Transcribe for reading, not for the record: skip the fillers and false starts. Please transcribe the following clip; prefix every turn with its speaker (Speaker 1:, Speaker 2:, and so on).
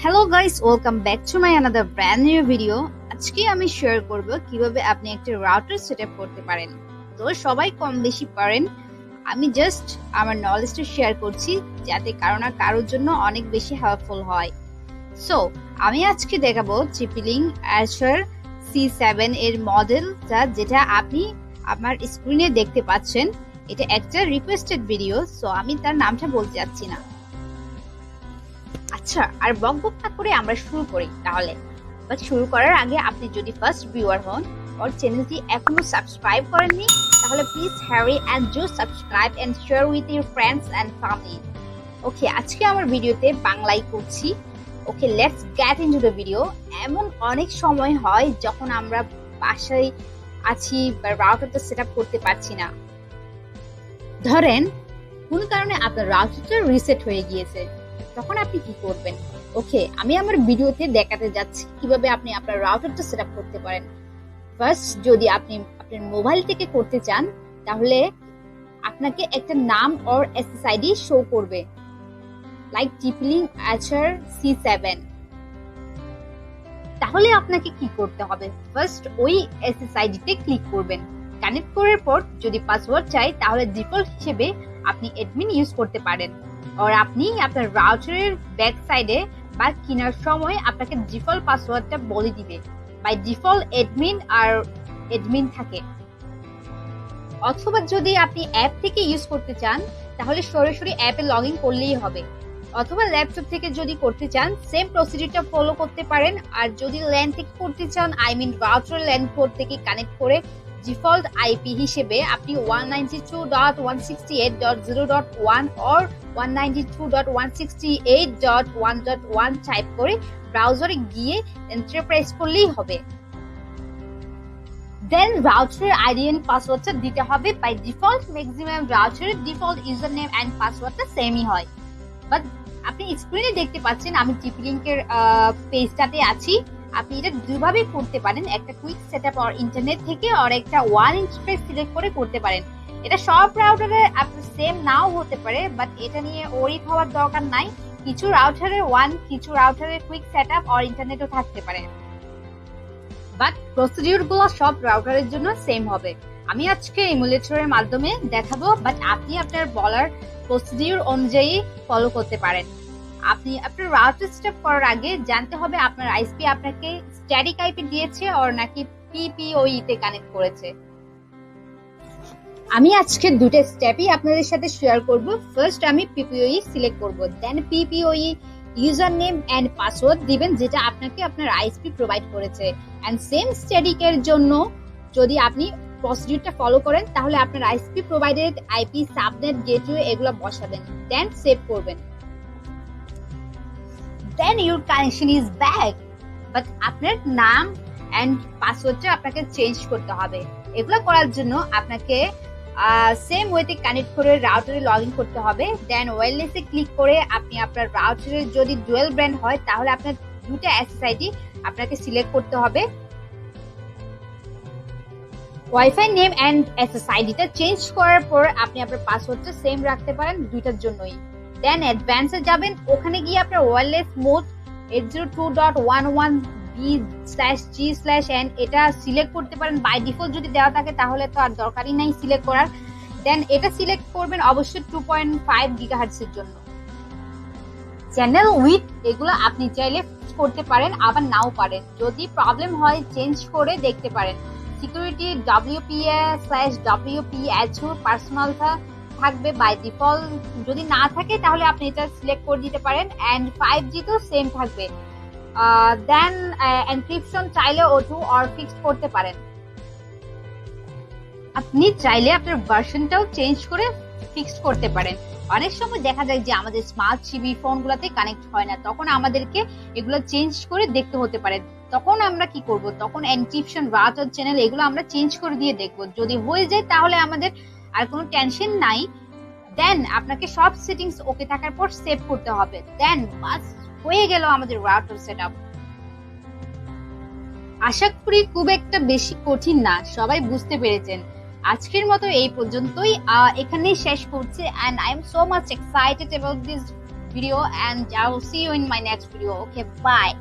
Speaker 1: Hello guys, welcome back to my another brand new video. আজকে আমি share করব কিভাবে আপনি একটা রাউটার সেটআপ করতে পারেন। তো সবাই কম বেশি পারেন, আমি জাস্ট আমার নলেজটা শেয়ার করছি যাতে কারো না কারোর জন্য অনেক বেশি হেল্পফুল হয়। সো আমি আজকে দেখাবো tplink Archar C7 এর মডেলটা, যেটা আপনি আমার স্ক্রিনে দেখতে পাচ্ছেন। এটা একটা রিকোয়েস্টেড ভিডিও, সো আমি তার নামটা বলতে যাচ্ছি না। আচ্ছা, আর বকবক না করে আমরা শুরু করি তাহলে। বাট শুরু করার আগে আপনি যদি ফার্স্ট ভিউয়ার হন আর চ্যানেলটি এখনো সাবস্ক্রাইব করেননি, তাহলে please hurry and do subscribe and share with your friends and family. Okay, আজকে আমার ভিডিওতে বাংলায় করছি। Okay, let's get into the video. এমন অনেক সময় হয় যখন আমরা বাসায় আছি বা রাউটারটা সেটআপ করতে পারছি না। ধরেন কোন কারণে আপনার রাউটারটা রিসেট হয়ে গিয়েছে, তখন আপনি কি করবেন? ওকে, আমি আমার ভিডিওতে দেখাতে যাচ্ছি কিভাবে আপনি আপনার রাউটারটা সেটআপ করতে পারেন। ফার্স্ট, যদি আপনি আপনার মোবাইল থেকে করতে চান, তাহলে আপনাকে একটা নাম অর এসএসআইডি শো করবে, লাইক tplink Archar C7। তাহলে আপনাকে কি করতে হবে? ফার্স্ট ওই এসএসআইডি তে ক্লিক করবেন। কানেক্ট করার পর যদি পাসওয়ার্ড চাই, তাহলে ডিফল্ট হিসেবে আপনি অ্যাডমিন ইউজ করতে পারেন। আর আপনি আপনার রাউটারের ব্যাক সাইডে বা কেনার সময় আপনাকে ডিফল্ট পাসওয়ার্ডটা বলে দিবে। বাই ডিফল্ট অ্যাডমিন আর অ্যাডমিন থাকে। অথবা যদি আপনি অ্যাপ থেকে ইউজ করতে চান, তাহলে সরাসরি অ্যাপে লগ ইন করলেই হবে। অথবা ল্যাপটপ থেকে যদি করতে চান, সেম প্রসিডিউরটা ফলো করতে পারেন। আর যদি ল্যান থেকে করতে চান, রাউটার ল্যান পোর্ট থেকে কানেক্ট করে ডিফল্ট আইপি হিসেবে আপনি 192.168.0.1 or 192.168.1.1 টাইপ করে ব্রাউজারে গিয়ে এন্টার প্রেস করলেই হবে। দেন রাউটারের আইডি এন্ড পাসওয়ার্ডটা দিতে হবে। বাই ডিফল্ট ম্যাক্সিমাম রাউটারের ডিফল্ট ইউজার নেম এন্ড পাসওয়ার্ডটা সেমই হয়। বাট আপনি স্ক্রিনে দেখতে পাচ্ছেন আমি tplink এর পেজটাতে আছি। আপনি এটা দুইভাবে করতে পারেন, একটা কুইক সেটআপ আর ইন্টারনেট থেকে, আর একটা ওয়ান ইন্টারফেস সিলেক্ট করে করতে পারেন। এটা সব রাউটারে আপনার সেম নাও হতে পারে, বাট এটা নিয়ে ওরিড হওয়ার দরকার নাই। কিছু রাউটারের ওয়ান, কিছু রাউটারের কুইক সেটআপ আর ইন্টারনেটও থাকতে পারে, বাট প্রসিডিউর গুলো সব রাউটারের জন্য সেম হবে। আমি আজকে ইমুলেটরের মাধ্যমে দেখাবো, বাট আপনি আপনার বলার প্রসিডিউর অনুযায়ী ফলো করতে পারেন। আপনি আপনার রাউটার সেটআপ করার আগে জানতে হবে আপনার আইএসপি আপনাকে স্ট্যাটিক আইপি দিয়েছে আর নাকি পিপিওই তে কানেক্ট করেছে। আমি আজকে দুটো স্টেপই আপনাদের সাথে শেয়ার করব। ফার্স্ট আমি পিপিওই সিলেক্ট করব, then PPPoE user name and password দিবেন, যেটা আপনাকে আপনার আইএসপি প্রোভাইড করেছে। এন্ড সেম স্ট্যাটিক এর জন্য যদি আপনি প্রসিডিউরটা ফলো করেন, তাহলে আপনার ISP provided IP, subnet, gateway এগুলো বসাবেন, দেন সেভ করবেন। Then your connection is back. But আপনার নাম এন্ড পাসওয়ার্ডটা আপনাকে চেঞ্জ করতে হবে। এগুলো করার জন্য আপনাকে সেম ওয়েতে কানেক্ট করে রাউটারে লগ ইন করতে হবে। দেন ওয়্যারলেসে ক্লিক করে আপনি আপনার রাউটারের যদি ডুয়াল ব্র্যান্ড হয়, তাহলে আপনার দুটো এসএসআইডি আপনাকে সিলেক্ট করতে হবে। ওয়াইফাই নেম এন্ড এসএসআইডিটা চেঞ্জ করার পর আপনি আপনার পাসওয়ার্ডটা সেম রাখতে পারেন দুইটার জন্যই। দেন অ্যাডভান্সে যাবেন, ওখানে গিয়ে আপনার ওয়্যারলেস মোড 802.11b/g/n এটা সিলেক্ট করতে পারেন। বাই ডিফল্ট যদি দেওয়া থাকে তাহলে তো আর দরকারই নাই সিলেক্ট করার। দেন এটা সিলেক্ট করবেন অবশ্যই 2.5 গিগাহার্টজ এর জন্য। চ্যানেল উইথ এগুলো আপনি চাইলে করতে পারেন, আবার নাও পারেন। যদি প্রবলেম হয় চেঞ্জ করে দেখতে পারেন। সিকিউরিটি WPA/WPHU পার্সোনালটা থাকবে বাই ডিফল্ট। যদি না থাকে তাহলে আপনি এটা সিলেক্ট করে দিতে পারেন। এন্ড 5G তো সেম থাকবে। দেন এনক্রিপশন চাইলে O2 অর ফিক্সড করতে পারেন। আপনি চাইলে আপনার ভার্সনটাও চেঞ্জ করে ফিক্সড করতে পারেন। অনেক সময় দেখা যায় যে আমাদের স্মার্ট টিভি ফোনগুলোতে কানেক্ট হয় না, তখন আমাদেরকে এগুলো চেঞ্জ করে দেখতে হতে পারে। তখন আমরা কি করব? তখন এনক্রিপশন, রাউটার, চ্যানেল এগুলো আমরা চেঞ্জ করে দিয়ে দেখব। যদি হয়ে যায় তাহলে আমাদের আর কোনো টেনশন নাই। দেন আপনাকে সব সেটিংস ওকে থাকার পর সেভ করতে হবে। দেন বাস হয়ে গেল আমাদের রাউটার সেটআপ। আশা করি খুব একটা বেশি কঠিন না, সবাই বুঝতে পেরেছেন। আজকের মতো এই পর্যন্তই, এখানেই শেষ করছি। And I am so much excited about this video, and I will see you in my next video. Okay, bye.